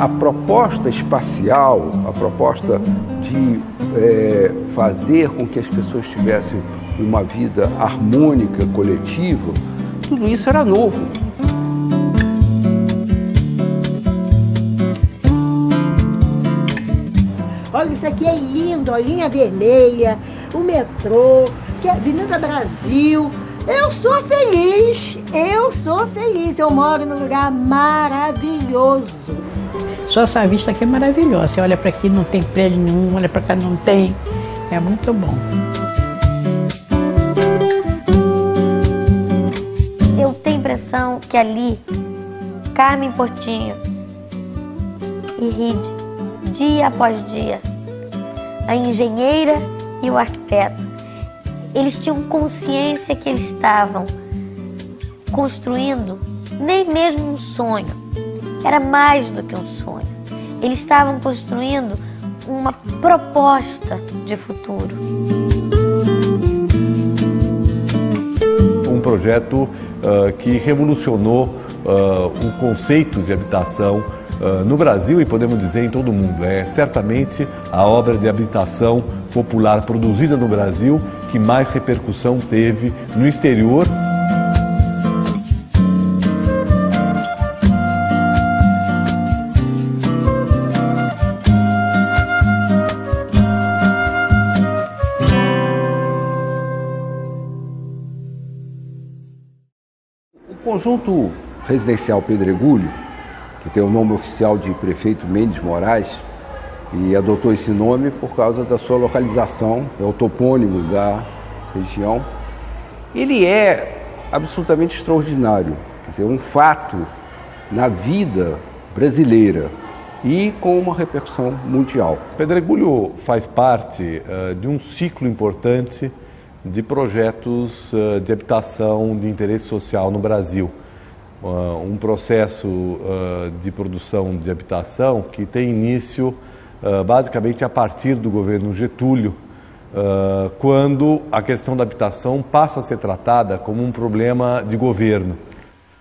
a proposta espacial, a proposta de fazer com que as pessoas tivessem uma vida harmônica, coletiva, tudo isso era novo. Olha, isso aqui é lindo, a linha vermelha, o metrô, que é a Avenida Brasil. Eu sou feliz, eu moro num lugar maravilhoso. Só essa vista aqui é maravilhosa, você olha para aqui não tem prédio nenhum, olha para cá não tem, é muito bom. Eu tenho a impressão que ali, Carmen Portinho e Ride, dia após dia, a engenheira e o arquiteto, eles tinham consciência que eles estavam construindo nem mesmo um sonho, era mais do que um sonho. Eles estavam construindo uma proposta de futuro. Um projeto que revolucionou o conceito de habitação no Brasil e podemos dizer em todo o mundo. É certamente a obra de habitação popular produzida no Brasil que mais repercussão teve no exterior. O conjunto residencial Pedregulho, que tem o nome oficial de Prefeito Mendes Moraes, e adotou esse nome por causa da sua localização, é o topônimo da região. Ele é absolutamente extraordinário, quer dizer, um fato na vida brasileira e com uma repercussão mundial. Pedregulho faz parte de um ciclo importante de projetos de habitação de interesse social no Brasil. Um processo de produção de habitação que tem início basicamente a partir do governo Getúlio, quando a questão da habitação passa a ser tratada como um problema de governo.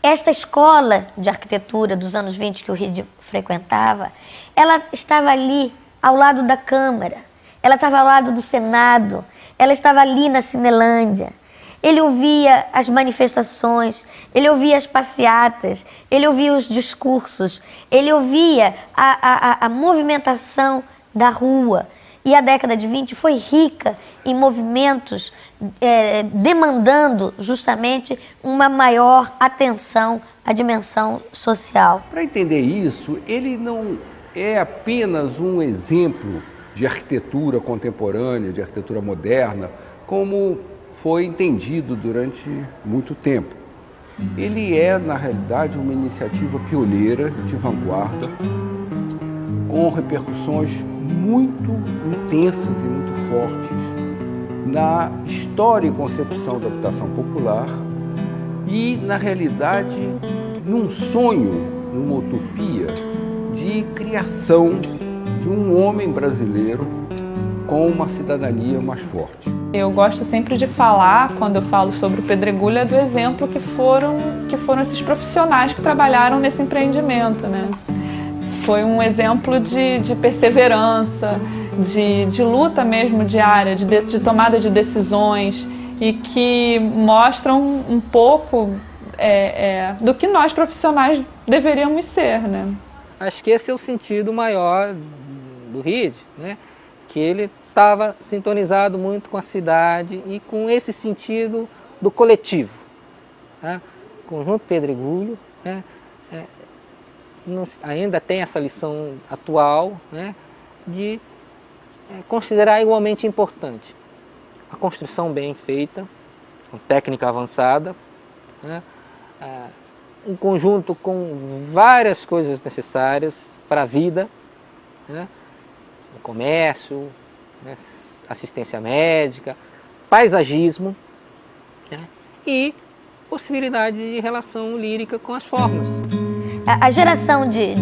Esta escola de arquitetura dos anos 20 que o Ride frequentava, ela estava ali ao lado da Câmara, ela estava ao lado do Senado, ela estava ali na Cinelândia. Ele ouvia as manifestações, ele ouvia as passeatas, ele ouvia os discursos, ele ouvia a movimentação da rua. E a década de 20 foi rica em movimentos demandando justamente uma maior atenção à dimensão social. Para entender isso, ele não é apenas um exemplo de arquitetura contemporânea, de arquitetura moderna, como foi entendido durante muito tempo. Ele é, na realidade, uma iniciativa pioneira, de vanguarda, com repercussões muito intensas e muito fortes na história e concepção da habitação popular e, na realidade, num sonho, numa utopia de criação de um homem brasileiro com uma cidadania mais forte. Eu gosto sempre de falar, quando eu falo sobre o Pedregulho, do exemplo que foram esses profissionais que trabalharam nesse empreendimento, né? Foi um exemplo de perseverança, de luta mesmo diária, de tomada de decisões e que mostram um pouco do que nós profissionais deveríamos ser, né? Acho que esse é o sentido maior do Ride, né? Que ele estava sintonizado muito com a cidade e com esse sentido do coletivo. Tá? O conjunto Pedregulho, né? Ainda tem essa lição atual, né? De considerar igualmente importante a construção bem feita, com técnica avançada, né? Um conjunto com várias coisas necessárias para a vida, né? O comércio, né? Assistência médica, paisagismo, né? E possibilidade de relação lírica com as formas. A geração de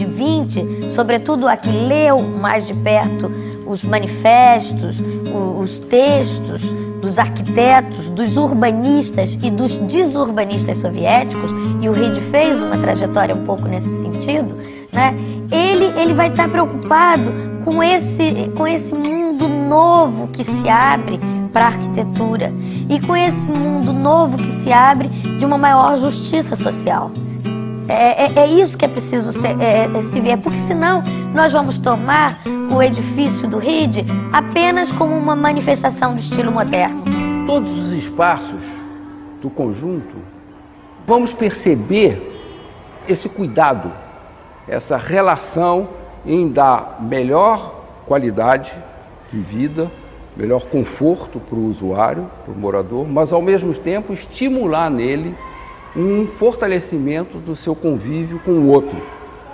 20, sobretudo a que leu mais de perto os manifestos, os textos dos arquitetos, dos urbanistas e dos desurbanistas soviéticos, e o Reed fez uma trajetória um pouco nesse sentido, né? Ele vai estar preocupado com esse mundo novo que se abre para a arquitetura e com esse mundo novo que se abre de uma maior justiça social. É isso que é preciso se ver, porque senão nós vamos tomar o edifício do Reed apenas como uma manifestação do estilo moderno. Todos os espaços do conjunto, vamos perceber esse cuidado, essa relação em dar melhor qualidade de vida, melhor conforto para o usuário, para o morador, mas ao mesmo tempo estimular nele um fortalecimento do seu convívio com o outro,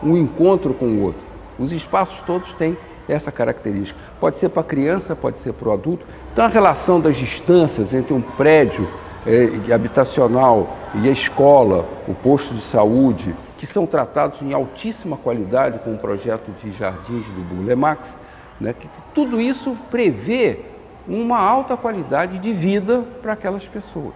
um encontro com o outro. Os espaços todos têm essa característica. Pode ser para a criança, pode ser para o adulto. Então a relação das distâncias entre um prédio habitacional e a escola, o posto de saúde, que são tratados em altíssima qualidade com o projeto de jardins do Burle Marx, né, que tudo isso prevê uma alta qualidade de vida para aquelas pessoas.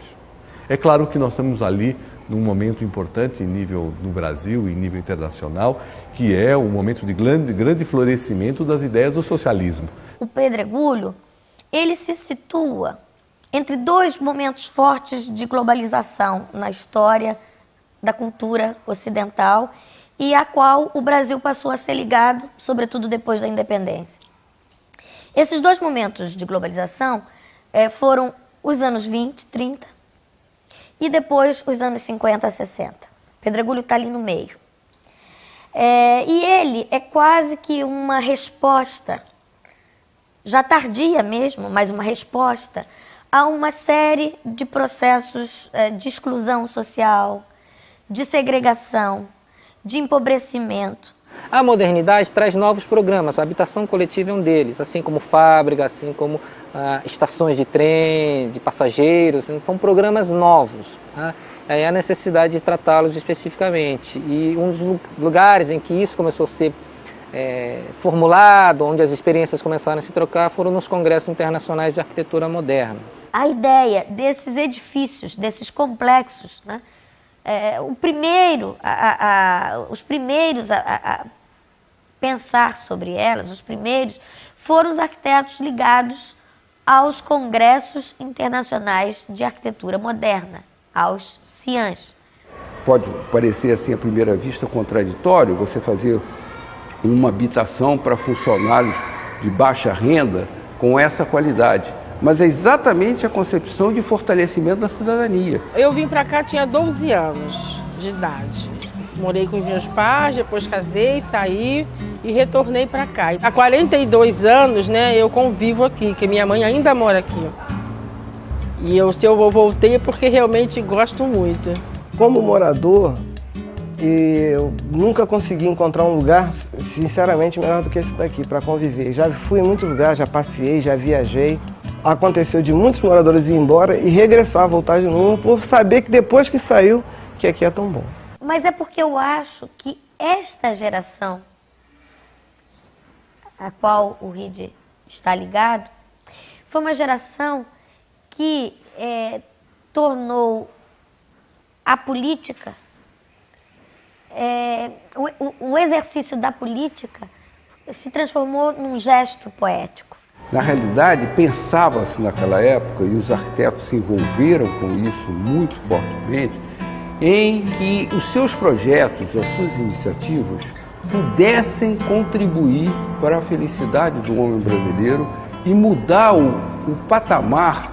É claro que nós estamos ali num momento importante em nível no Brasil e em nível internacional, que é um momento de grande florescimento das ideias do socialismo. O Pedregulho, ele se situa entre dois momentos fortes de globalização na história da cultura ocidental e a qual o Brasil passou a ser ligado, sobretudo depois da independência. Esses dois momentos de globalização foram os anos 20, 30 e depois os anos 50 a 60. Pedregulho está ali no meio. E ele é quase que uma resposta, já tardia mesmo, mas uma resposta a uma série de processos de exclusão social, de segregação, de empobrecimento. A modernidade traz novos programas, a habitação coletiva é um deles, assim como fábrica, assim como estações de trem, de passageiros, são programas novos. Tá? Aí há necessidade de tratá-los especificamente. E um dos lugares em que isso começou a ser formulado, onde as experiências começaram a se trocar, foram nos congressos internacionais de arquitetura moderna. A ideia desses edifícios, desses complexos, né? Os primeiros a pensar sobre elas, os primeiros, foram os arquitetos ligados aos congressos internacionais de arquitetura moderna, aos CIANs. Pode parecer assim à primeira vista contraditório você fazer uma habitação para funcionários de baixa renda com essa qualidade, mas é exatamente a concepção de fortalecimento da cidadania. Eu vim para cá, tinha 12 anos de idade. Morei com os meus pais, depois casei, saí e retornei para cá. Há 42 anos, né, eu convivo aqui, que minha mãe ainda mora aqui. E se eu voltei é porque realmente gosto muito. Como morador, eu nunca consegui encontrar um lugar, sinceramente, melhor do que esse daqui, para conviver. Já fui em muitos lugares, já passeei, já viajei. Aconteceu de muitos moradores ir embora e regressar, voltar de novo, por saber que depois que saiu, que aqui é tão bom. Mas é porque eu acho que esta geração, a qual o Reed está ligado, foi uma geração que tornou a política, o exercício da política se transformou num gesto poético. Na realidade, pensava-se naquela época, e os arquitetos se envolveram com isso muito fortemente, em que os seus projetos, as suas iniciativas, pudessem contribuir para a felicidade do homem brasileiro e mudar o patamar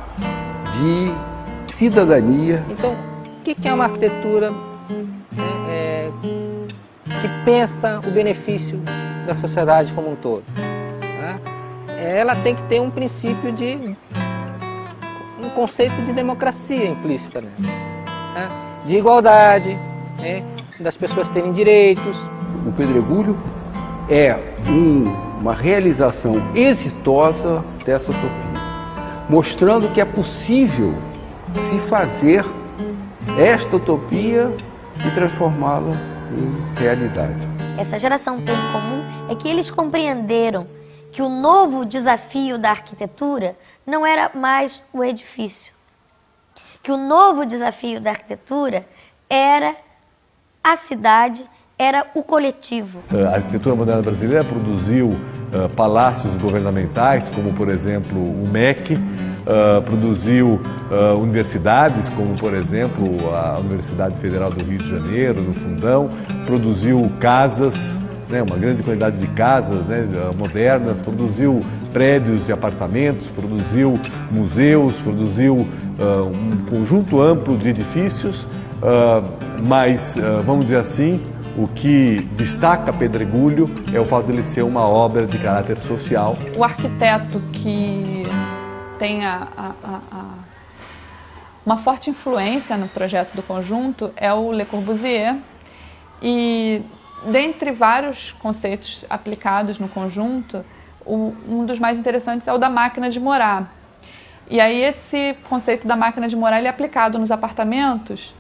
de cidadania. Então, o que é uma arquitetura que pensa o benefício da sociedade como um todo? Ela tem que ter um princípio um conceito de democracia implícita, né? De igualdade, das pessoas terem direitos. O Pedregulho é uma realização exitosa dessa utopia, mostrando que é possível se fazer esta utopia e transformá-la em realidade. Essa geração tem em comum é que eles compreenderam que o novo desafio da arquitetura não era mais o edifício, que o novo desafio da arquitetura era a cidade, era o coletivo. A arquitetura moderna brasileira produziu palácios governamentais, como por exemplo o MEC, produziu universidades, como por exemplo a Universidade Federal do Rio de Janeiro, no Fundão, produziu casas, né, uma grande quantidade de casas, né, modernas, produziu prédios de apartamentos, produziu museus, produziu um conjunto amplo de edifícios, mas vamos dizer assim, o que destaca Pedregulho é o fato de ele ser uma obra de caráter social. O arquiteto que tem uma forte influência no projeto do conjunto é o Le Corbusier, e dentre vários conceitos aplicados no conjunto, um dos mais interessantes é o da máquina de morar. E aí esse conceito da máquina de morar ele é aplicado nos apartamentos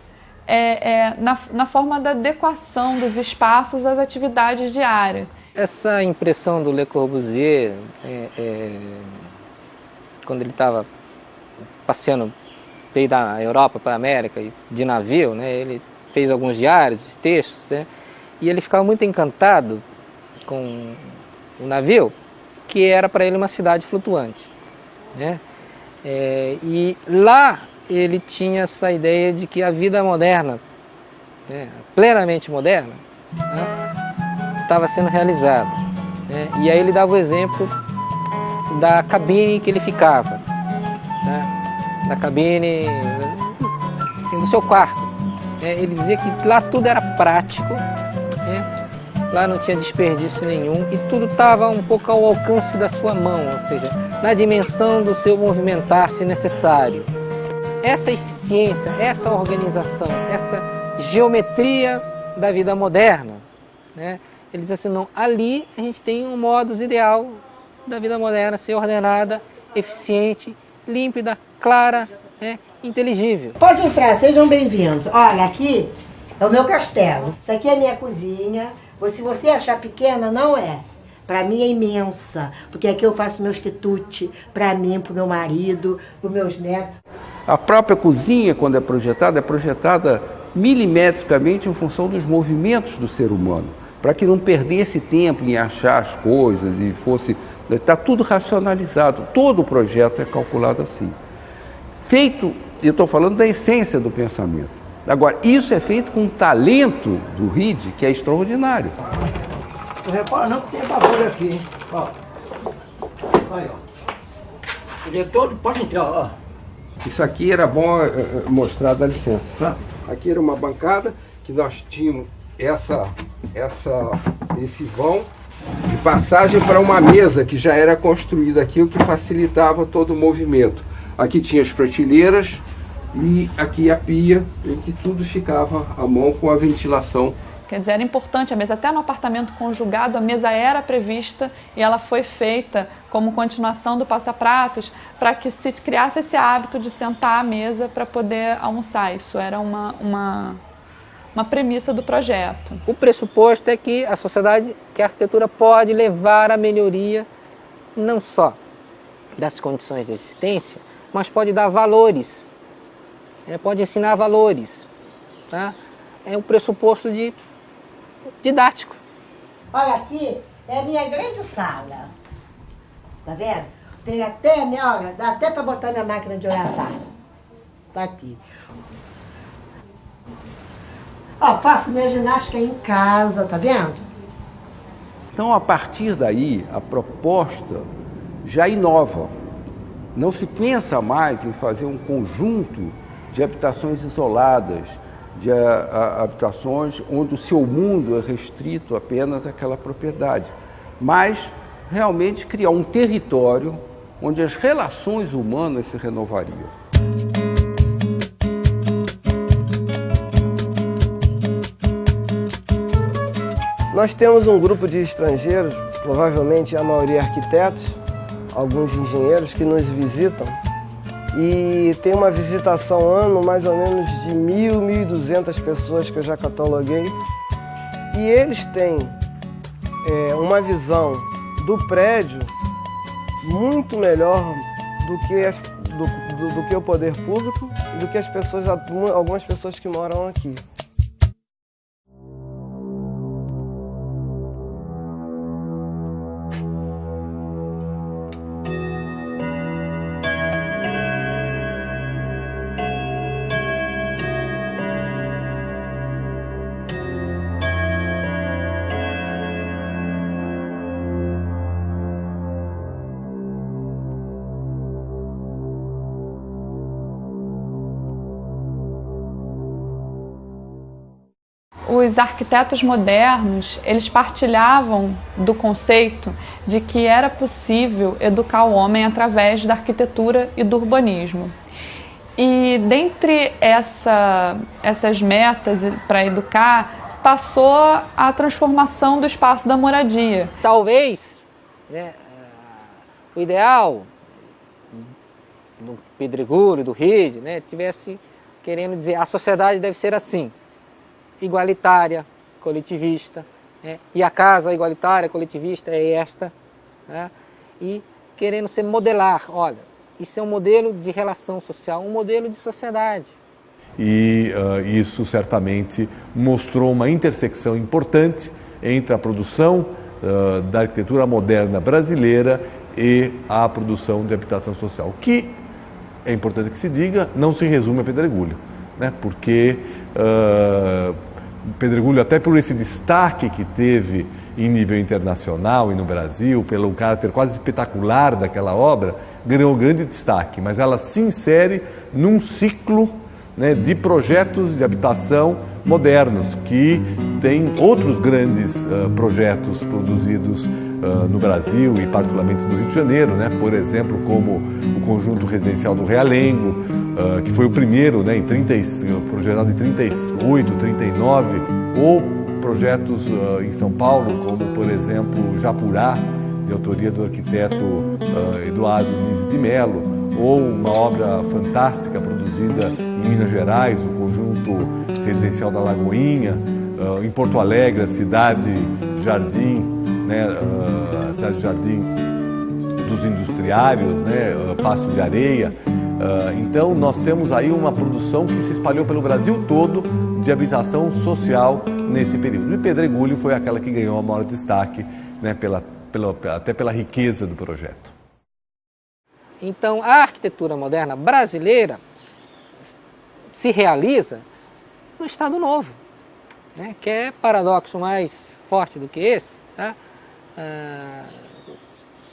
na forma da adequação dos espaços às atividades diárias. Essa impressão do Le Corbusier, quando ele estava passeando, veio da Europa para a América de navio, né, ele fez alguns diários, textos, né, e ele ficava muito encantado com o navio, que era para ele uma cidade flutuante, né? E lá ele tinha essa ideia de que a vida moderna, né, plenamente moderna, né, estava sendo realizada, né? E aí ele dava o exemplo da cabine que ele ficava, né, da cabine, assim, do seu quarto. Ele dizia que lá tudo era prático, né? Lá não tinha desperdício nenhum e tudo estava um pouco ao alcance da sua mão, ou seja, na dimensão do seu movimentar se necessário. Essa eficiência, essa organização, essa geometria da vida moderna, né? Ele diz assim, não, ali a gente tem um modus ideal da vida moderna, ser ordenada, eficiente, límpida, clara, né, inteligível. Pode entrar, sejam bem-vindos. Olha, aqui é o meu castelo. Isso aqui é a minha cozinha. Se você achar pequena, não é. Para mim é imensa, porque aqui eu faço meus quitutes para mim, para o meu marido, para os meus netos. A própria cozinha, quando é projetada milimetricamente em função dos movimentos do ser humano, para que não perdesse tempo em achar as coisas e fosse... Está tudo racionalizado, todo o projeto é calculado assim. Feito, eu estou falando da essência do pensamento. Agora, isso é feito com um talento do Reed que é extraordinário. Não repara não que tem bagulho aqui, hein? Ó. Aí, ó. Ele é todo, pode entrar, ó. Isso aqui era bom mostrar, dá licença. Tá? Aqui era uma bancada que nós tínhamos esse vão de passagem para uma mesa que já era construída aqui, o que facilitava todo o movimento. Aqui tinha as prateleiras e aqui a pia, em que tudo ficava à mão com a ventilação. Quer dizer, era importante a mesa, até no apartamento conjugado a mesa era prevista e ela foi feita como continuação do passapratos para que se criasse esse hábito de sentar à mesa para poder almoçar. Isso era uma premissa do projeto. O pressuposto é que a sociedade, que a arquitetura pode levar à melhoria não só das condições de existência, mas pode dar valores, pode ensinar valores, tá? É um pressuposto didático. Olha, aqui é a minha grande sala. Tá vendo? Tem até, olha, dá até para botar minha máquina de olhar. Tá aqui. Ó, faço minha ginástica em casa, tá vendo? Então, a partir daí, a proposta já inova. Não se pensa mais em fazer um conjunto de habitações isoladas, de habitações onde o seu mundo é restrito apenas àquela propriedade, mas realmente criar um território onde as relações humanas se renovariam. Nós temos um grupo de estrangeiros, provavelmente a maioria arquitetos, alguns engenheiros que nos visitam, e tem uma visitação ano mais ou menos de 1.000, 1.200 pessoas que eu já cataloguei, e eles têm uma visão do prédio muito melhor do que o poder público e do que as pessoas, algumas pessoas que moram aqui. Os arquitetos modernos, eles partilhavam do conceito de que era possível educar o homem através da arquitetura e do urbanismo. E dentre essas metas para educar, passou a transformação do espaço da moradia. Talvez, né, o ideal do Pedregulho, do Ride, né, tivesse querendo dizer a sociedade deve ser assim, igualitária, coletivista, né, e a casa igualitária, coletivista é esta, né, e querendo se modelar, olha, isso é um modelo de relação social, um modelo de sociedade. E isso certamente mostrou uma intersecção importante entre a produção da arquitetura moderna brasileira e a produção de habitação social, que, é importante que se diga, não se resume a Pedregulho, né? Porque Pedregulho, até por esse destaque que teve em nível internacional e no Brasil, pelo caráter quase espetacular daquela obra, ganhou grande destaque, mas ela se insere num ciclo, né, de projetos de habitação modernos, que tem outros grandes projetos produzidos no Brasil e particularmente no Rio de Janeiro, né? Por exemplo, como o conjunto residencial do Realengo, que foi o primeiro, né, projetado em 38, 39, ou projetos em São Paulo, como por exemplo Japurá, de autoria do arquiteto Eduardo Nise de Mello, ou uma obra fantástica produzida em Minas Gerais, o conjunto residencial da Lagoinha, em Porto Alegre, a Cidade Jardim, né, a Cidade Jardim dos Industriários, né, Passo de Areia. Então nós temos aí uma produção que se espalhou pelo Brasil todo de habitação social nesse período. E Pedregulho foi aquela que ganhou o maior destaque, né, até pela riqueza do projeto. Então, a arquitetura moderna brasileira se realiza no Estado Novo, né? Que é paradoxo mais forte do que esse, tá?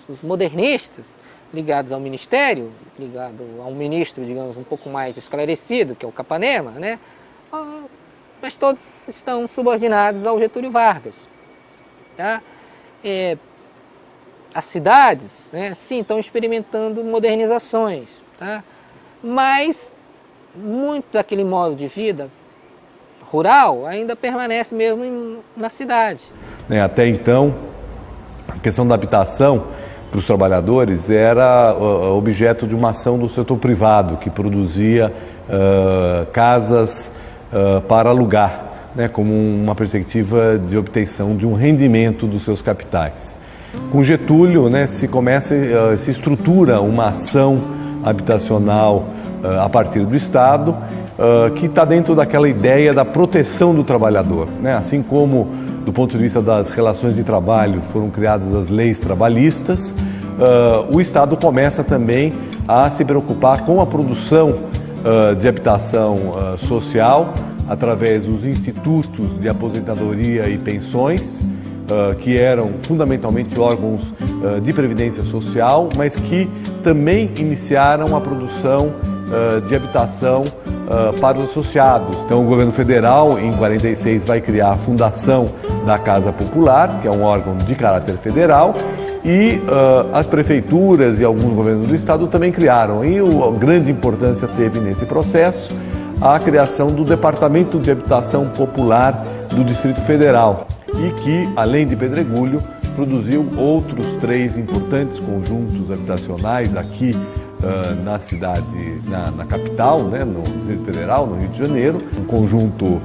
Os modernistas ligados ao ministério, ligado a um ministro, digamos, um pouco mais esclarecido, que é o Capanema, né? Mas todos estão subordinados ao Getúlio Vargas, tá? As cidades, né, sim, estão experimentando modernizações, tá? Mas muito daquele modo de vida rural ainda permanece mesmo na cidade. Até então, a questão da habitação para os trabalhadores era objeto de uma ação do setor privado, que produzia casas para alugar, né, como uma perspectiva de obtenção de um rendimento dos seus capitais. Com Getúlio, né, se estrutura uma ação habitacional a partir do Estado, que está dentro daquela ideia da proteção do trabalhador, né? Assim como do ponto de vista das relações de trabalho foram criadas as leis trabalhistas, o Estado começa também a se preocupar com a produção de habitação social através dos institutos de aposentadoria e pensões, que eram fundamentalmente órgãos de previdência social, mas que também iniciaram a produção de habitação para os associados. Então o governo federal, em 46, vai criar a Fundação da Casa Popular, que é um órgão de caráter federal, e as prefeituras e alguns governos do estado também criaram. E a grande importância teve nesse processo a criação do Departamento de Habitação Popular do Distrito Federal, e que, além de Pedregulho, produziu outros 3 importantes conjuntos habitacionais aqui na cidade, na capital, né, no Distrito Federal, no Rio de Janeiro, um conjunto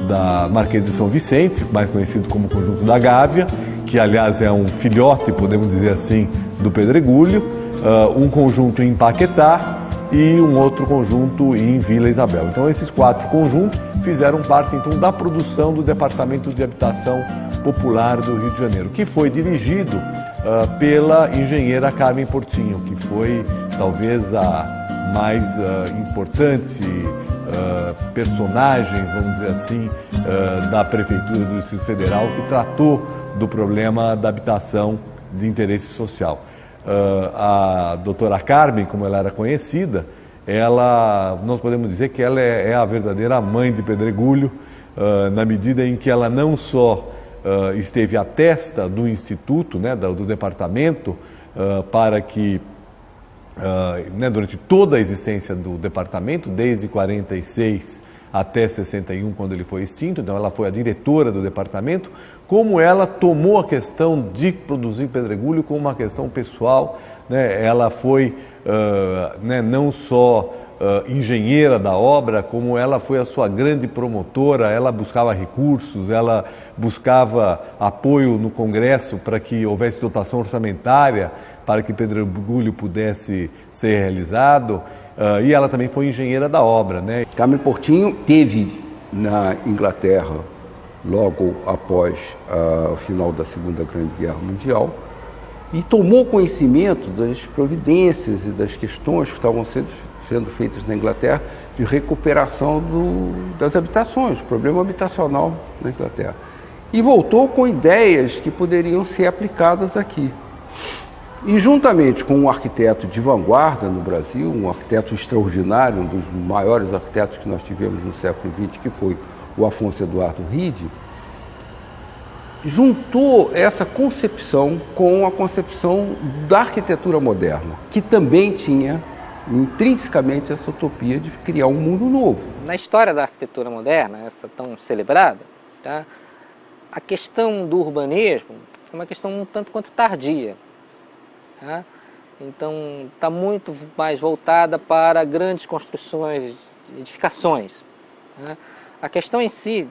da Marquês de São Vicente, mais conhecido como Conjunto da Gávea, que aliás é um filhote, podemos dizer assim, do Pedregulho, um conjunto em Paquetá e um outro conjunto em Vila Isabel. Então esses 4 conjuntos fizeram parte então da produção do Departamento de Habitação Popular do Rio de Janeiro, que foi dirigido pela engenheira Carmen Portinho, que foi talvez a mais importante personagem, vamos dizer assim, da Prefeitura do Distrito Federal, que tratou do problema da habitação de interesse social. A doutora Carmen, como ela era conhecida, nós podemos dizer que ela é a verdadeira mãe de Pedregulho, na medida em que ela não só esteve à testa do Instituto, né, do departamento, para que, durante toda a existência do departamento, desde 46 até 61, quando ele foi extinto, então ela foi a diretora do departamento, como ela tomou a questão de produzir pedregulho como uma questão pessoal, né? Ela foi não só engenheira da obra, como ela foi a sua grande promotora, ela buscava recursos, ela buscava apoio no Congresso para que houvesse dotação orçamentária para que pedregulho pudesse ser realizado, e ela também foi engenheira da obra, né? Carmen Portinho teve na Inglaterra logo após o final da Segunda Grande Guerra Mundial e tomou conhecimento das providências e das questões que estavam sendo feitas na Inglaterra de recuperação das habitações, problema habitacional na Inglaterra. E voltou com ideias que poderiam ser aplicadas aqui. E juntamente com um arquiteto de vanguarda no Brasil, um arquiteto extraordinário, um dos maiores arquitetos que nós tivemos no século XX, que foi o Afonso Eduardo Ride, juntou essa concepção com a concepção da arquitetura moderna, que também tinha intrinsecamente essa utopia de criar um mundo novo. Na história da arquitetura moderna, essa tão celebrada, tá, a questão do urbanismo é uma questão um tanto quanto tardia. Tá? Então, está muito mais voltada para grandes construções, edificações. Tá? A questão em si,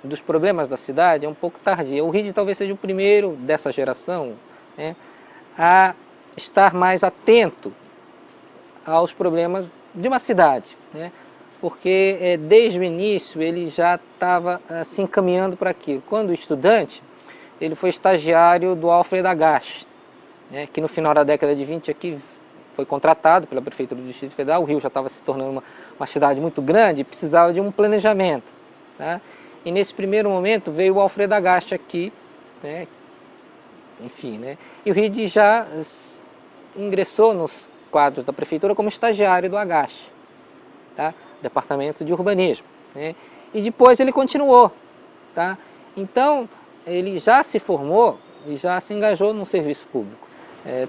dos problemas da cidade, é um pouco tardia. O Ride talvez seja o primeiro dessa geração, né, a estar mais atento aos problemas de uma cidade, né? Porque desde o início ele já estava se encaminhando para aquilo. Quando estudante, ele foi estagiário do Alfred Agache, né, que no final da década de 20 aqui foi contratado pela Prefeitura do Distrito Federal. O Rio já estava se tornando uma cidade muito grande e precisava de um planejamento. Tá? E nesse primeiro momento veio o Alfred Agache aqui, né, enfim, né, e o Ride já ingressou nos quadros da Prefeitura como estagiário do Agache, tá? Departamento de Urbanismo, né? E depois ele continuou. Tá? Então, ele já se formou e já se engajou no serviço público.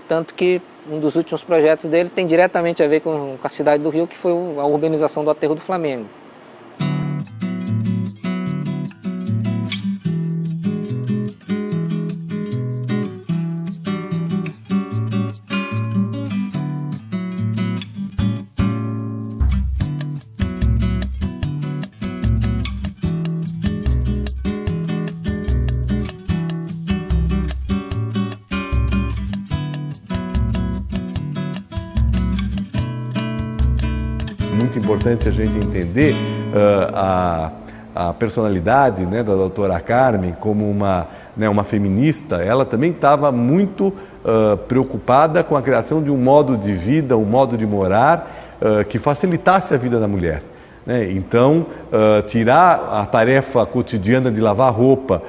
Tanto que um dos últimos projetos dele tem diretamente a ver com a cidade do Rio, que foi a urbanização do Aterro do Flamengo. Muito importante a gente entender a personalidade, né, da doutora Carmen como uma feminista. Ela também estava muito preocupada com a criação de um modo de vida, um modo de morar que facilitasse a vida da mulher, né? Então, tirar a tarefa cotidiana de lavar roupa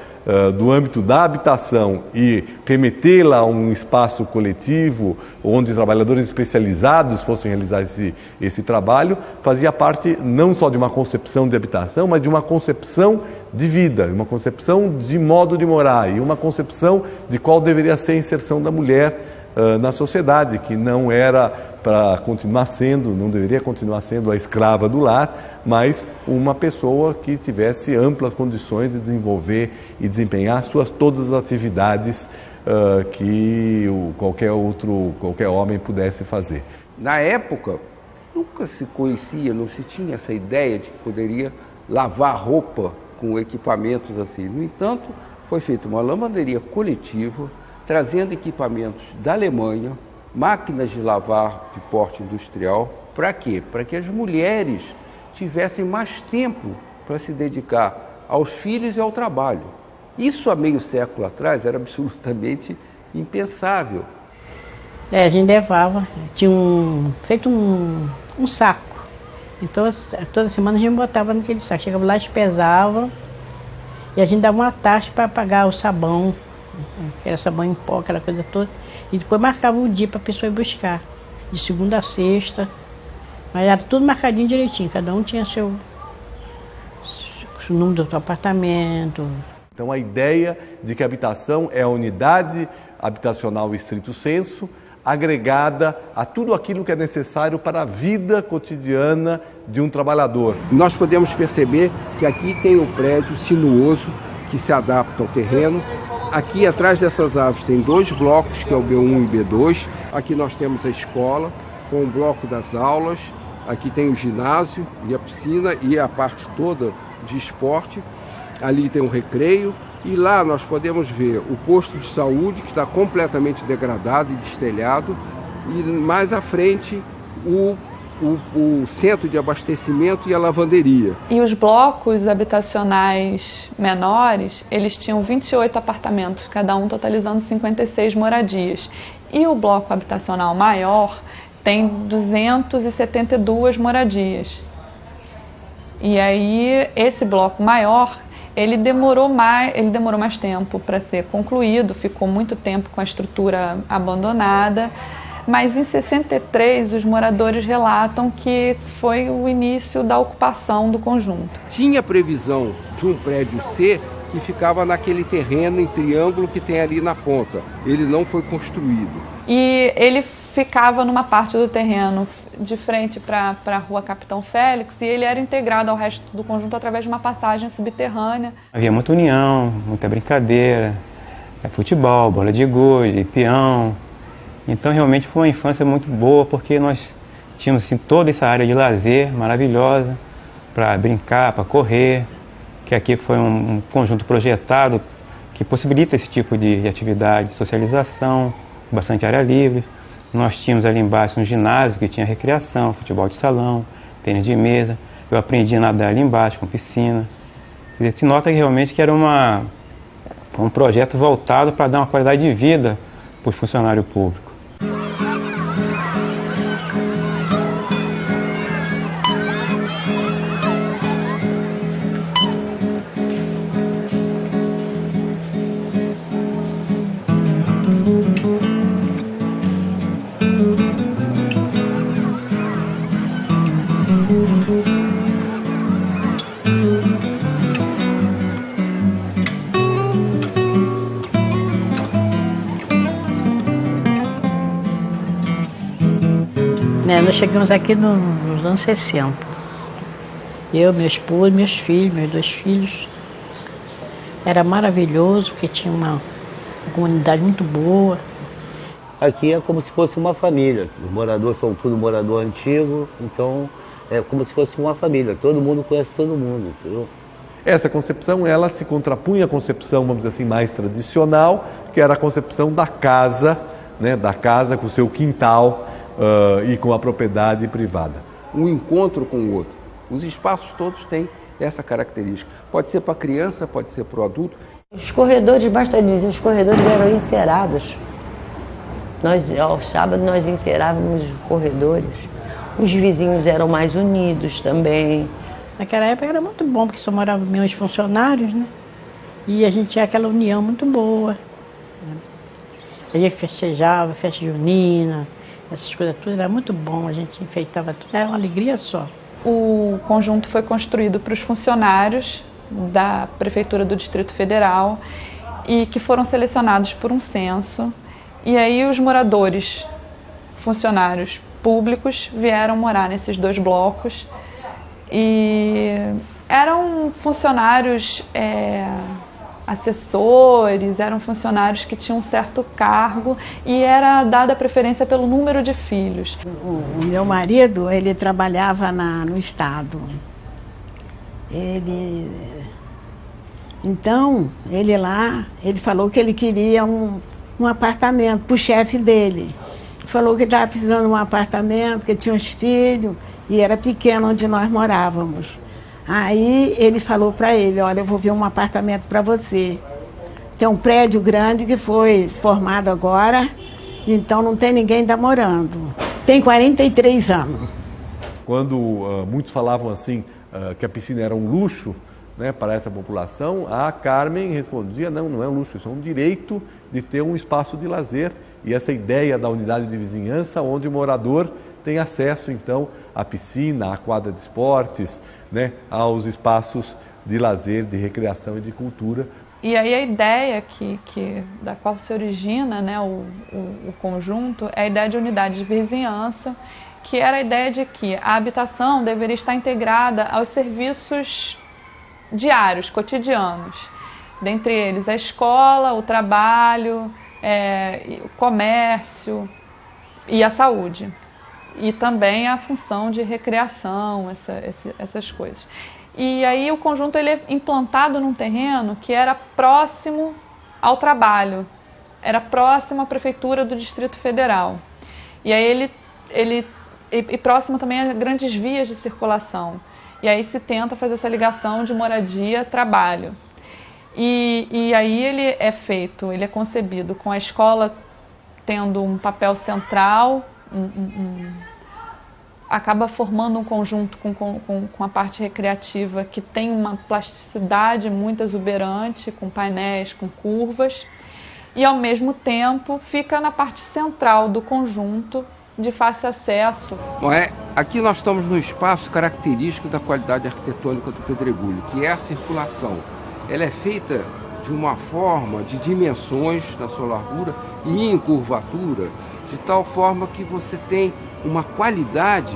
do âmbito da habitação e remetê-la a um espaço coletivo onde trabalhadores especializados fossem realizar esse trabalho, fazia parte não só de uma concepção de habitação, mas de uma concepção de vida, uma concepção de modo de morar e uma concepção de qual deveria ser a inserção da mulher na sociedade, que não era para continuar sendo, não deveria continuar sendo a escrava do lar, mas uma pessoa que tivesse amplas condições de desenvolver e desempenhar todas as atividades que qualquer homem pudesse fazer. Na época, nunca se conhecia, não se tinha essa ideia de que poderia lavar roupa com equipamentos assim. No entanto, foi feita uma lavanderia coletiva trazendo equipamentos da Alemanha, máquinas de lavar de porte industrial. Para quê? Para que as mulheres tivessem mais tempo para se dedicar aos filhos e ao trabalho. Isso há meio século atrás era absolutamente impensável. A gente levava, tinha feito um saco. Então, toda semana a gente botava naquele saco. Chegava lá, pesava e a gente dava uma taxa para pagar o sabão, que era sabão em pó, aquela coisa toda. E depois marcava o dia para a pessoa ir buscar, de segunda a sexta. Mas era tudo marcadinho direitinho, cada um tinha o número do seu apartamento. Então a ideia de que a habitação é a unidade habitacional estrito sensu, agregada a tudo aquilo que é necessário para a vida cotidiana de um trabalhador. Nós podemos perceber que aqui tem um prédio sinuoso que se adapta ao terreno. Aqui atrás dessas árvores tem 2 blocos, que é o B1 e B2. Aqui nós temos a escola com o bloco das aulas. Aqui tem o ginásio e a piscina e a parte toda de esporte. Ali tem um recreio. E lá nós podemos ver o posto de saúde, que está completamente degradado e destelhado. E mais à frente o centro de abastecimento e a lavanderia. E os blocos habitacionais menores, eles tinham 28 apartamentos, cada um totalizando 56 moradias. E o bloco habitacional maior tem 272 moradias. E aí esse bloco maior, ele demorou mais tempo para ser concluído, ficou muito tempo com a estrutura abandonada. Mas em 63 os moradores relatam que foi o início da ocupação do conjunto. Tinha previsão de um prédio C que ficava naquele terreno em triângulo que tem ali na ponta. Ele não foi construído. E ele ficava numa parte do terreno de frente para a rua Capitão Félix e ele era integrado ao resto do conjunto através de uma passagem subterrânea. Havia muita união, muita brincadeira, futebol, bola de gude, peão. Então realmente foi uma infância muito boa, porque nós tínhamos assim, toda essa área de lazer maravilhosa para brincar, para correr, que aqui foi um conjunto projetado que possibilita esse tipo de atividade, de socialização, bastante área livre. Nós tínhamos ali embaixo um ginásio que tinha recreação, futebol de salão, tênis de mesa. Eu aprendi a nadar ali embaixo com piscina. E se nota que realmente que era um projeto voltado para dar uma qualidade de vida para o funcionário público. Nós chegamos aqui nos anos 60. Eu, meu esposo, meus filhos, meus 2 filhos. Era maravilhoso, porque tinha uma comunidade muito boa. Aqui é como se fosse uma família. Os moradores são tudo morador antigo, então é como se fosse uma família. Todo mundo conhece todo mundo, entendeu? Essa concepção, ela se contrapunha à concepção, vamos dizer assim, mais tradicional, que era a concepção da casa, né, da casa com o seu quintal, e com a propriedade privada. Um encontro com o outro. Os espaços todos têm essa característica. Pode ser para a criança, pode ser para o adulto. Os corredores, basta dizer, os corredores eram encerados. Aos sábados nós encerávamos os corredores. Os vizinhos eram mais unidos também. Naquela época era muito bom, porque só moravam meus funcionários, né? E a gente tinha aquela união muito boa. A gente festejava, festa junina, essas coisas tudo, era muito bom, a gente enfeitava tudo, era uma alegria só. O conjunto foi construído para os funcionários da Prefeitura do Distrito Federal e que foram selecionados por um censo. E aí os moradores, funcionários públicos, vieram morar nesses 2 blocos e eram funcionários assessores, eram funcionários que tinham um certo cargo e era dada preferência pelo número de filhos. O meu marido, ele trabalhava no Estado. Então, ele falou que ele queria um apartamento para o chefe dele. Falou que estava precisando de um apartamento, que tinha uns filhos, e era pequeno onde nós morávamos. Aí ele falou para ele, olha, eu vou ver um apartamento para você. Tem um prédio grande que foi formado agora, então não tem ninguém ainda morando. Tem 43 anos. Quando muitos falavam assim, que a piscina era um luxo, né, para essa população, a Carmen respondia, não, não é um luxo, isso é um direito de ter um espaço de lazer. E essa ideia da unidade de vizinhança, onde o morador tem acesso, então, à piscina, à quadra de esportes, né, aos espaços de lazer, de recreação e de cultura. E aí a ideia da qual se origina, né, o conjunto é a ideia de unidade de vizinhança, que era a ideia de que a habitação deveria estar integrada aos serviços diários, cotidianos. Dentre eles a escola, o trabalho, o comércio e a saúde. E também a função de recreação, essas coisas. E aí o conjunto ele é implantado num terreno que era próximo ao trabalho, era próximo à prefeitura do Distrito Federal. E aí e próximo também a grandes vias de circulação. E aí se tenta fazer essa ligação de moradia-trabalho. E aí ele é concebido com a escola tendo um papel central, acaba formando um conjunto com a parte recreativa que tem uma plasticidade muito exuberante, com painéis, com curvas, e ao mesmo tempo fica na parte central do conjunto, de fácil acesso. Bom, aqui nós estamos no espaço característico da qualidade arquitetônica do Pedregulho, que é a circulação. Ela é feita de uma forma de dimensões na sua largura e em curvatura, de tal forma que você tem uma qualidade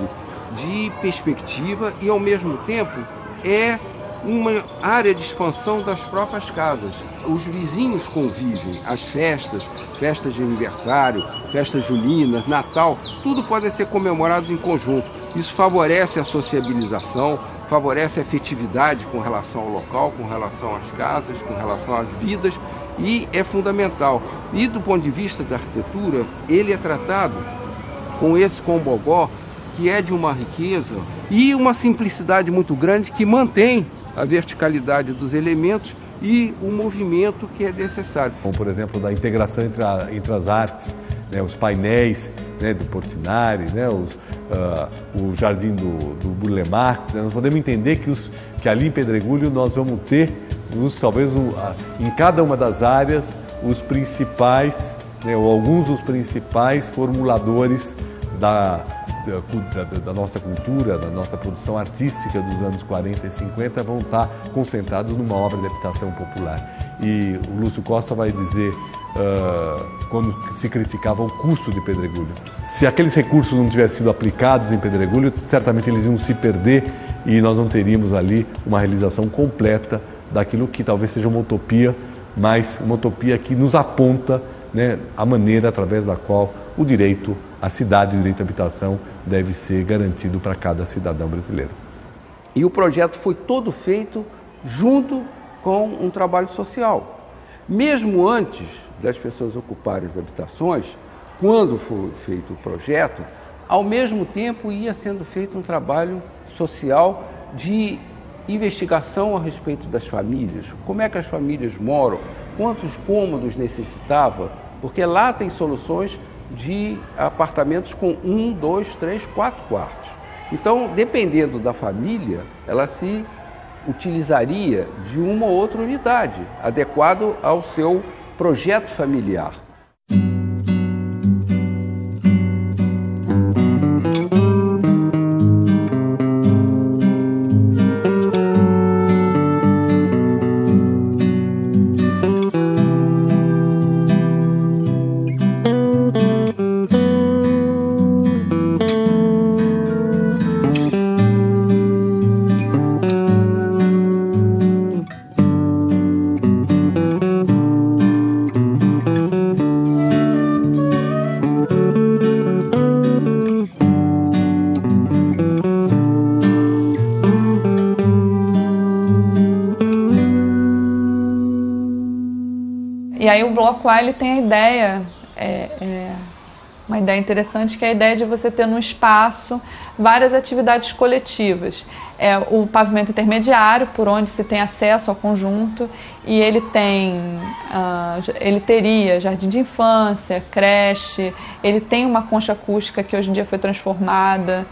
de perspectiva e, ao mesmo tempo, é uma área de expansão das próprias casas. Os vizinhos convivem, as festas de aniversário, festas juninas, Natal, tudo pode ser comemorado em conjunto. Isso favorece a sociabilização, favorece a afetividade com relação ao local, com relação às casas, com relação às vidas, e é fundamental. E do ponto de vista da arquitetura, ele é tratado com esse combogó, que é de uma riqueza e uma simplicidade muito grande, que mantém a verticalidade dos elementos e o movimento que é necessário. Como, por exemplo, da integração entre as artes, né, os painéis, né, do Portinari, né, o jardim do Burle Marx, né, nós podemos entender que ali em Pedregulho nós vamos ter, talvez em cada uma das áreas, os principais, né, ou alguns dos principais formuladores da nossa cultura, da nossa produção artística dos anos 40 e 50 vão estar concentrados numa obra de habitação popular. E o Lúcio Costa vai dizer, quando se criticava o custo de Pedregulho, se aqueles recursos não tivessem sido aplicados em Pedregulho, certamente eles iam se perder e nós não teríamos ali uma realização completa daquilo que talvez seja uma utopia, mas uma utopia que nos aponta, né, a maneira através da qual o direito à cidade, o direito à habitação deve ser garantido para cada cidadão brasileiro. E o projeto foi todo feito junto com um trabalho social. Mesmo antes das pessoas ocuparem as habitações, quando foi feito o projeto, ao mesmo tempo ia sendo feito um trabalho social de investigação a respeito das famílias. Como é que as famílias moram, quantos cômodos necessitava, porque lá tem soluções de apartamentos com 1, 2, 3, 4 quartos. Então, dependendo da família, ela se utilizaria de uma ou outra unidade, adequado ao seu projeto familiar. E aí o Bloco A ele tem a ideia, uma ideia interessante, que é a ideia de você ter num espaço várias atividades coletivas. O pavimento intermediário, por onde se tem acesso ao conjunto, e ele teria jardim de infância, creche, ele tem uma concha acústica que hoje em dia foi transformada,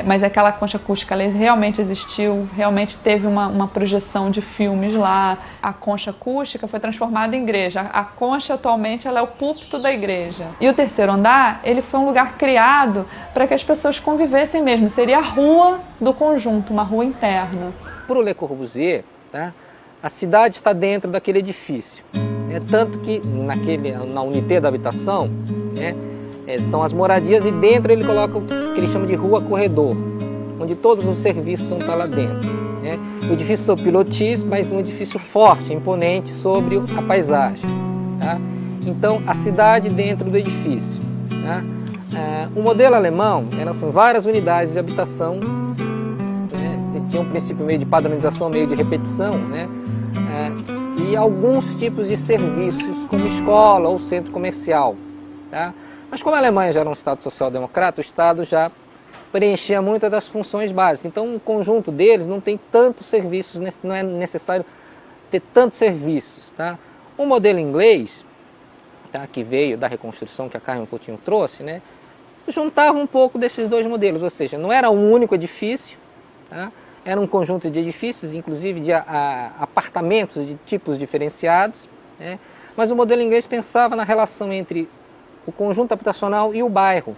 mas aquela concha acústica ela realmente existiu, realmente teve uma projeção de filmes lá. A concha acústica foi transformada em igreja. A concha atualmente ela é o púlpito da igreja. E o terceiro andar ele foi um lugar criado para que as pessoas convivessem mesmo. Seria a rua do conjunto, uma rua interna. Para o Le Corbusier, tá, a cidade está dentro daquele edifício. Tanto que na unité da habitação, são as moradias, e dentro ele coloca o que ele chama de rua-corredor, onde todos os serviços vão estar lá dentro. O edifício sob pilotis, mas um edifício forte, imponente sobre a paisagem. Tá? Então, a cidade dentro do edifício. Tá? O modelo alemão são várias unidades de habitação, tinha um princípio meio de padronização, meio de repetição, e alguns tipos de serviços, como escola ou centro comercial. Tá? Mas como a Alemanha já era um Estado social-democrata, o Estado já preenchia muitas das funções básicas. Então, o conjunto deles não tem tantos serviços, não é necessário ter tantos serviços. Tá? O modelo inglês, tá, que veio da reconstrução que a Carmen Coutinho trouxe, juntava um pouco desses dois modelos, ou seja, não era um único edifício, tá? Era um conjunto de edifícios, inclusive de apartamentos de tipos diferenciados, mas o modelo inglês pensava na relação entre o conjunto habitacional e o bairro.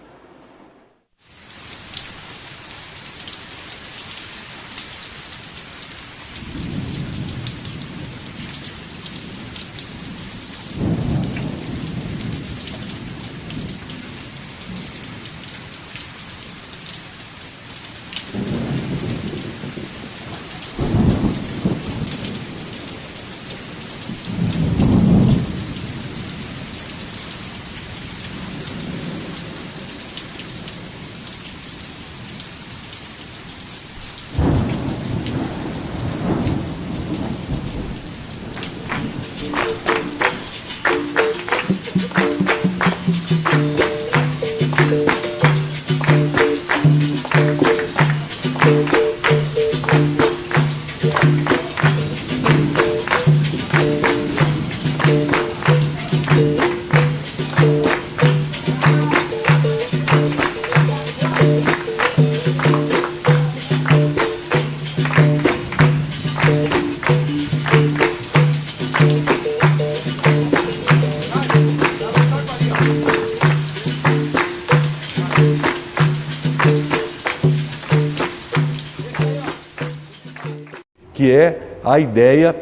Que é a ideia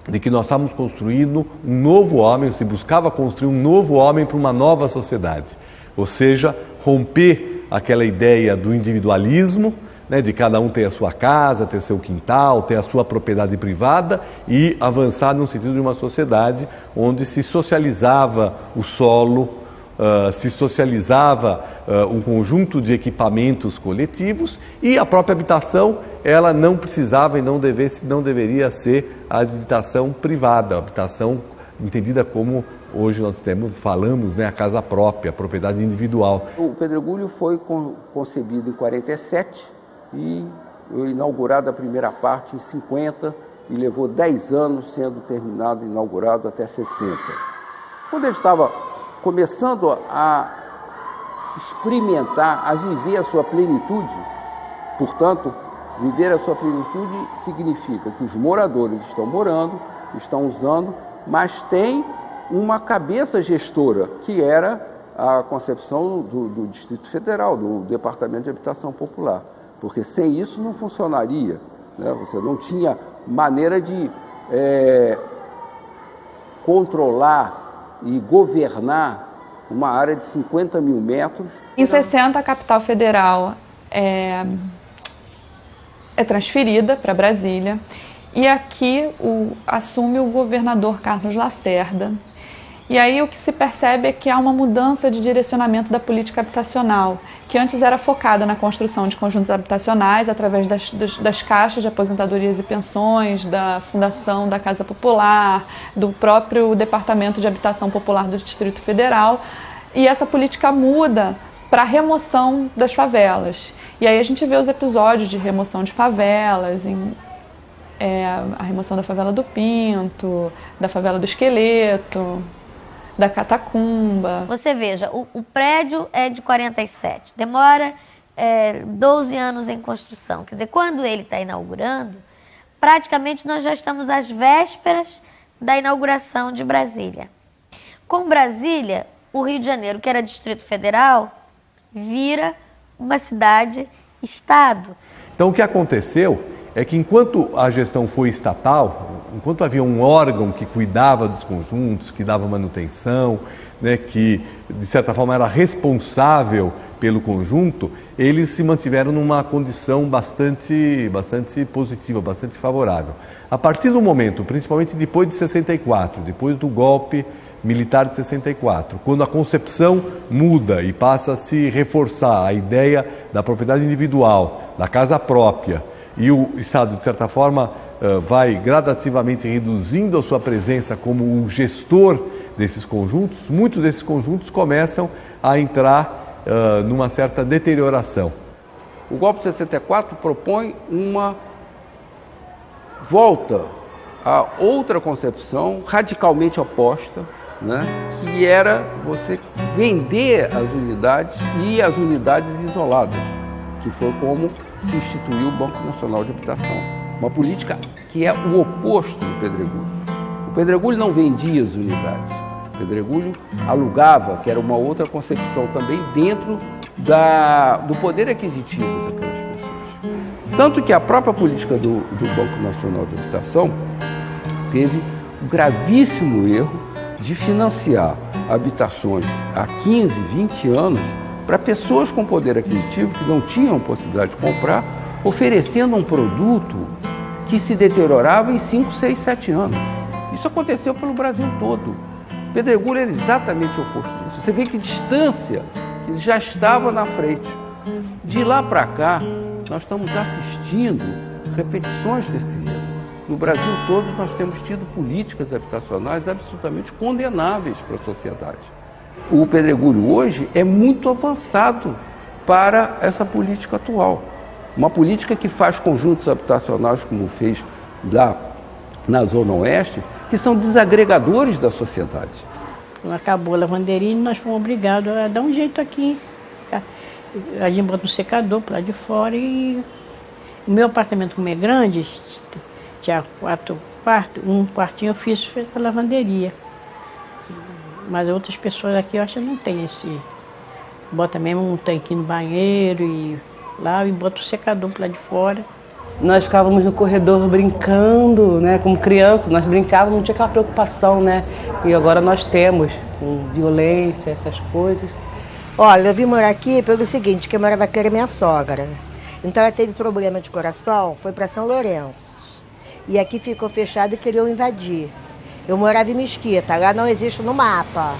de que nós estávamos construindo um novo homem, se buscava construir um novo homem para uma nova sociedade. Ou seja, romper aquela ideia do individualismo, de cada um ter a sua casa, ter seu quintal, ter a sua propriedade privada, e avançar no sentido de uma sociedade onde se socializava o solo, se socializava um conjunto de equipamentos coletivos, e a própria habitação ela não precisava e não deveria ser a habitação privada, a habitação entendida como hoje nós falamos, a casa própria, a propriedade individual. O Pedregulho foi concebido em 47 e inaugurado a primeira parte em 50 e levou 10 anos sendo terminado e inaugurado até 60. Quando ele estava começando a experimentar, a viver a sua plenitude, portanto, viver a sua plenitude significa que os moradores estão morando, estão usando, mas tem uma cabeça gestora, que era a concepção do Distrito Federal, do Departamento de Habitação Popular. Porque sem isso não funcionaria, Você não tinha maneira de controlar e governar uma área de 50 mil metros. Em 60, a capital federal é transferida para Brasília, e aqui assume o governador Carlos Lacerda. E aí o que se percebe é que há uma mudança de direcionamento da política habitacional, que antes era focada na construção de conjuntos habitacionais através das caixas de aposentadorias e pensões, da Fundação da Casa Popular, do próprio Departamento de Habitação Popular do Distrito Federal, e essa política muda para a remoção das favelas. E aí a gente vê os episódios de remoção de favelas, a remoção da favela do Pinto, da favela do Esqueleto, da Catacumba. Você veja, o prédio é de 47, demora 12 anos em construção. Quer dizer, quando ele está inaugurando, praticamente nós já estamos às vésperas da inauguração de Brasília. Com Brasília, o Rio de Janeiro, que era Distrito Federal, vira uma cidade-estado. Então o que aconteceu é que enquanto a gestão foi estatal, enquanto havia um órgão que cuidava dos conjuntos, que dava manutenção, né, que de certa forma era responsável pelo conjunto, eles se mantiveram numa condição bastante positiva, bastante favorável. A partir do momento, principalmente depois de 64, depois do golpe militar de 64, quando a concepção muda e passa a se reforçar a ideia da propriedade individual, da casa própria, e o Estado, de certa forma, vai gradativamente reduzindo a sua presença como um gestor desses conjuntos, muitos desses conjuntos começam a entrar numa certa deterioração. O golpe de 64 propõe uma volta a outra concepção radicalmente oposta, né, que era você vender as unidades e as unidades isoladas, que foi como se instituiu o Banco Nacional de Habitação. Uma política que é o oposto do Pedregulho. O Pedregulho não vendia as unidades. O Pedregulho alugava, que era uma outra concepção também dentro do poder aquisitivo daquelas pessoas. Tanto que a própria política do Banco Nacional de Habitação teve o gravíssimo erro de financiar habitações há 15, 20 anos para pessoas com poder aquisitivo que não tinham possibilidade de comprar, oferecendo um produto que se deteriorava em 5, 6, 7 anos. Isso aconteceu pelo Brasil todo. Pedregulho era exatamente o oposto disso. Você vê que distância ele já estava na frente. De lá para cá, nós estamos assistindo repetições desse erro. No Brasil todo, nós temos tido políticas habitacionais absolutamente condenáveis para a sociedade. O Pedregulho hoje é muito avançado para essa política atual. Uma política que faz conjuntos habitacionais, como fez lá na Zona Oeste, que são desagregadores da sociedade. Quando acabou a lavanderia, nós fomos obrigados a dar um jeito aqui. A gente botou um secador para lá de fora e o meu apartamento, como é grande, tinha 4 quartos, um quartinho eu fiz a lavanderia. Mas outras pessoas aqui eu acho que não tem esse. Bota mesmo um tanquinho no banheiro e lá e bota o secador para lá de fora. Nós ficávamos no corredor brincando, né? Como criança, nós brincávamos, não tinha aquela preocupação, né? E agora nós temos, com violência, essas coisas. Olha, eu vim morar aqui pelo seguinte, que eu morava aqui era minha sogra. Então ela teve problema de coração, foi para São Lourenço. E aqui ficou fechado e queriam invadir. Eu morava em Mesquita, lá não existe no mapa.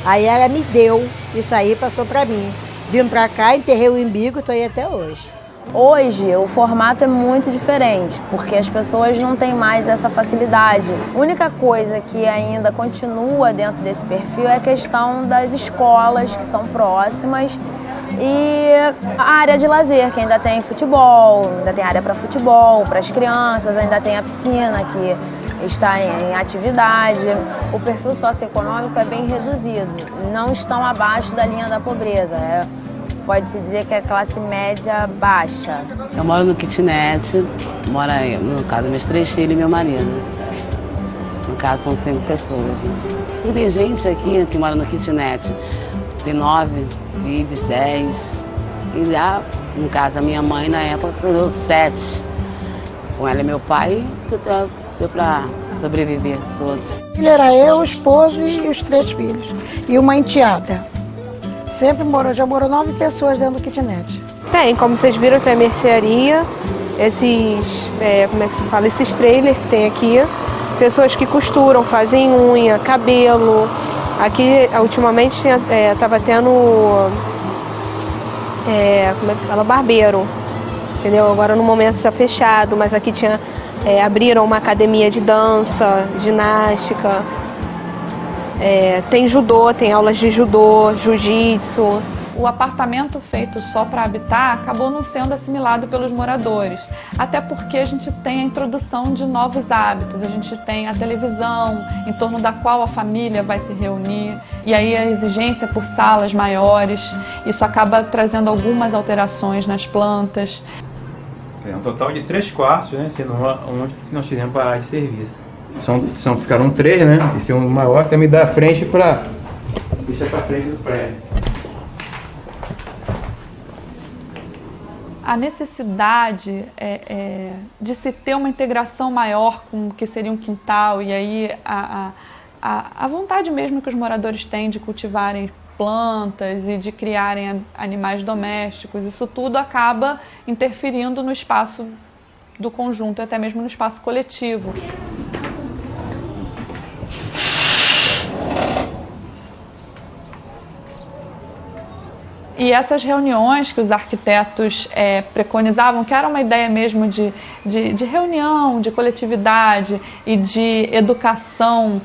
Aí ela me deu, isso aí passou para mim. Vim para cá, enterrei o umbigo e estou aí até hoje. Hoje o formato é muito diferente, porque as pessoas não têm mais essa facilidade. A única coisa que ainda continua dentro desse perfil é a questão das escolas que são próximas e a área de lazer, que ainda tem futebol, ainda tem área para futebol, para as crianças, ainda tem a piscina que está em atividade. O perfil socioeconômico é bem reduzido, não estão abaixo da linha da pobreza. Pode-se dizer que é classe média baixa. Eu moro no kitnet, moro aí, no caso, meus 3 filhos e meu marido. No caso, são 5 pessoas. E tem gente aqui que mora no kitnet, tem 9 filhos, 10. E já, no caso, a minha mãe, na época, trouxe 7. Com ela e meu pai, deu para sobreviver todos. Ele era eu, o esposo e os 3 filhos. E uma enteada. Sempre morou, já morou 9 pessoas dentro do kitnet. Tem, como vocês viram, tem a mercearia, esses, como é que se fala, esses trailers que tem aqui. pessoas que costuram, fazem unha, cabelo. Aqui, ultimamente, estava tendo, como é que se fala, barbeiro, entendeu? Agora no momento está fechado, mas aqui abriram uma academia de dança, ginástica, tem judô, tem aulas de judô, jiu-jitsu. O apartamento feito só para habitar acabou não sendo assimilado pelos moradores, até porque a gente tem a introdução de novos hábitos, a gente tem a televisão em torno da qual a família vai se reunir, e aí a exigência por salas maiores, isso acaba trazendo algumas alterações nas plantas. É um total de 3 quartos, né, sendo onde nós tivemos para área de serviço. Ficaram 3, né, esse é um maior que também dá frente para frente do prédio. A necessidade de se ter uma integração maior com o que seria um quintal, e aí a vontade mesmo que os moradores têm de cultivarem plantas e de criarem animais domésticos, isso tudo acaba interferindo no espaço do conjunto, até mesmo no espaço coletivo. E essas reuniões que os arquitetos preconizavam, que era uma ideia mesmo de reunião, de coletividade e de educação,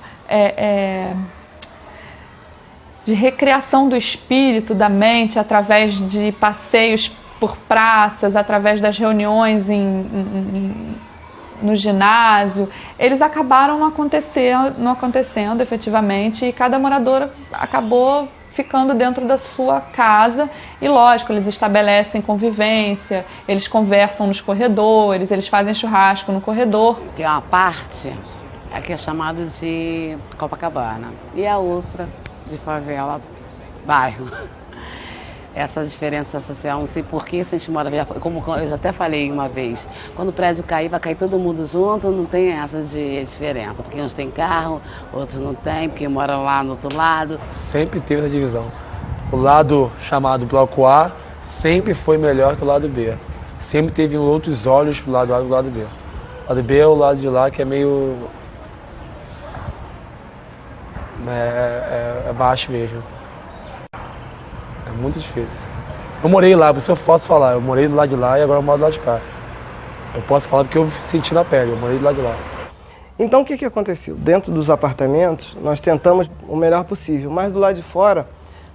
de recreação do espírito, da mente, através de passeios por praças, através das reuniões no ginásio, eles acabaram não acontecendo efetivamente, e cada morador acabou ficando dentro da sua casa, e lógico, eles estabelecem convivência, eles conversam nos corredores, eles fazem churrasco no corredor. Tem uma parte que é chamada de Copacabana e a outra de favela, bairro. Essa diferença social, não sei porquê, se a gente mora, como eu já até falei uma vez, quando o prédio cair, vai cair todo mundo junto, não tem essa de diferença, porque uns têm carro, outros não têm, porque moram lá no outro lado. Sempre teve essa divisão. O lado chamado bloco A sempre foi melhor que o lado B. Sempre teve outros olhos pro lado A e do lado B. O lado B é o lado de lá que é meio... é baixo mesmo. É muito difícil. Eu morei lá, por isso eu posso falar. Eu morei do lado de lá e agora eu moro do lado de cá. Eu posso falar porque eu senti na pele, eu morei do lado de lá. Então o que aconteceu? Dentro dos apartamentos, nós tentamos o melhor possível, mas do lado de fora,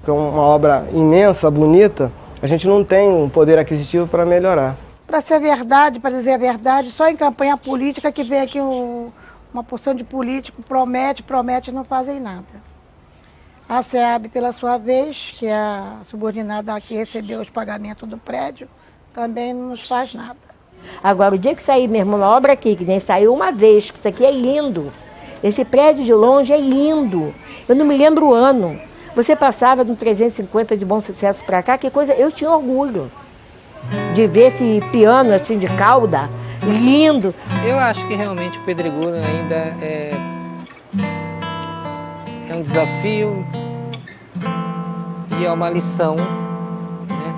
que é uma obra imensa, bonita, a gente não tem um poder aquisitivo para melhorar. Para ser verdade, para dizer a verdade, só em campanha política que vem aqui uma porção de político, promete e não fazem nada. A SEAB, pela sua vez, que é a subordinada que recebeu os pagamentos do prédio, também não nos faz nada. Agora, o dia que sair mesmo uma obra aqui, que nem saiu uma vez, que isso aqui é lindo. Esse prédio de longe é lindo. Eu não me lembro o ano. Você passava no 350 de Bom Sucesso para cá, que coisa, eu tinha orgulho de ver esse piano assim de cauda, lindo. Eu acho que realmente o Pedregulho ainda é um desafio e é uma lição, né,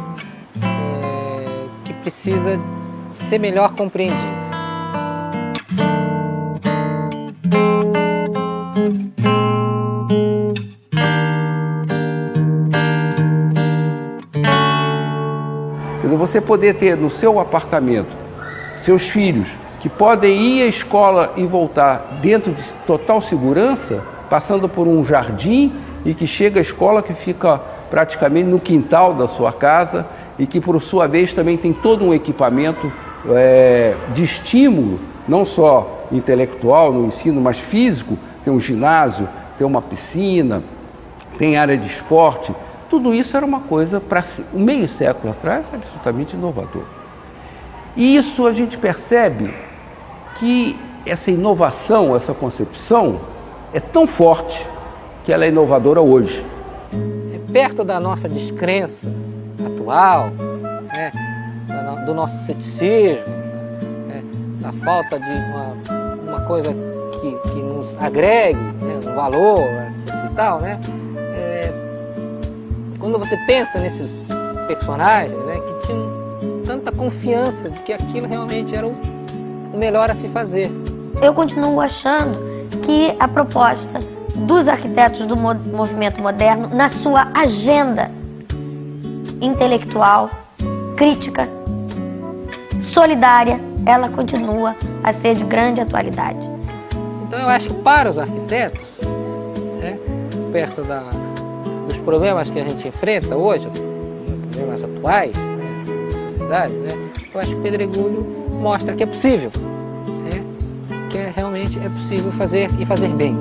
que precisa ser melhor compreendida. Quer dizer, você poder ter no seu apartamento seus filhos que podem ir à escola e voltar dentro de total segurança, passando por um jardim, e que chega à escola que fica praticamente no quintal da sua casa, e que por sua vez também tem todo um equipamento de estímulo, não só intelectual no ensino, mas físico. Tem um ginásio, tem uma piscina, tem área de esporte. Tudo isso era uma coisa, para um meio século atrás, absolutamente inovador. E isso a gente percebe que essa inovação, essa concepção, é tão forte que ela é inovadora hoje. Perto da nossa descrença atual, né, do nosso ceticismo, né, da falta de uma coisa que nos agregue, né, um valor, etc. e tal, né, quando você pensa nesses personagens, né, que tinham tanta confiança de que aquilo realmente era o melhor a se fazer. Eu continuo achando que a proposta dos arquitetos do movimento moderno, na sua agenda intelectual, crítica, solidária, ela continua a ser de grande atualidade. Então eu acho que para os arquitetos, né, perto dos problemas que a gente enfrenta hoje, problemas atuais, né, nessa cidade, né, eu acho que o Pedregulho mostra que é possível, né, que realmente é possível fazer e fazer bem.